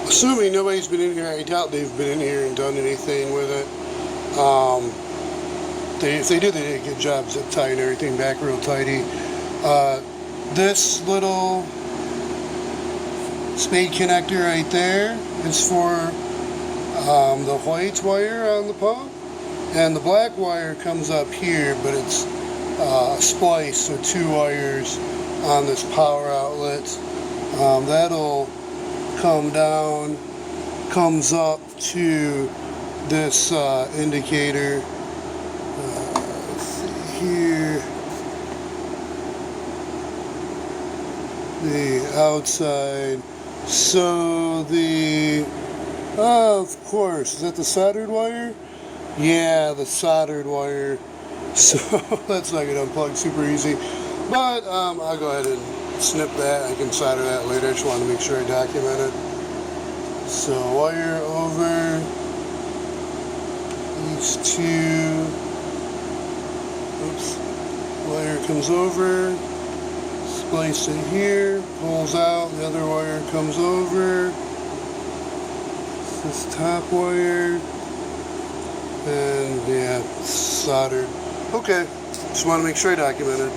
Assuming nobody's been in here, I doubt they've been in here and done anything with it. If they did, they did a good job zip tying everything back real tidy. This little spade connector right there is for the white wire on the pump, and the black wire comes up here, but it's spliced, so 2 wires on this power outlet. That'll come down, comes up to this indicator. Let's see here, the outside. So the, of course, is that the soldered wire? Yeah, the soldered wire. So that's not going to unplug super easy. But I'll go ahead and snip that. I can solder that later. I just want to make sure I document it. So wire over these 2. Oops. Wire comes over. Splice it here. Pulls out. The other wire comes over. This top wire. And yeah, soldered. Okay, just want to make sure I document it.